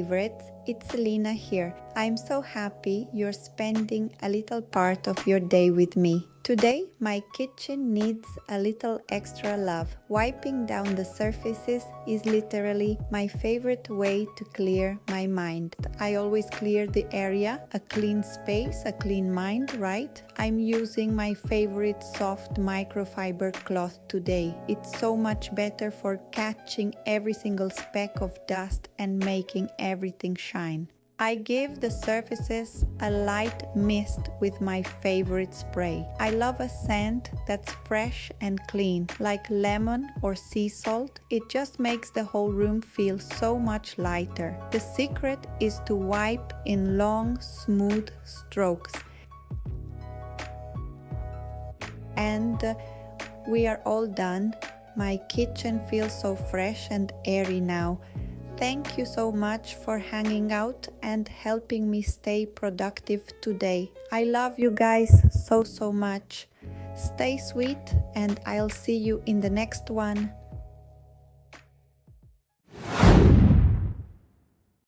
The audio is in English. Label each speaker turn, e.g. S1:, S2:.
S1: favorites, it's Selena here. I'm so happy you're spending a little part of your day with me. Today, my kitchen needs a little extra love. Wiping down the surfaces is literally my favorite way to clear my mind. I always clear the area, a clean space, a clean mind, right? I'm using my favorite soft microfiber cloth today. It's so much better for catching every single speck of dust and making everything shine. I give the surfaces a light mist with my favorite spray. I love a scent that's fresh and clean, like lemon or sea salt. It just makes the whole room feel so much lighter. The secret is to wipe in long, smooth strokes. And we are all done. My kitchen feels so fresh and airy now. Thank you so much for hanging out and helping me stay productive today. I love you guys so much. Stay sweet and I'll see you in the next one.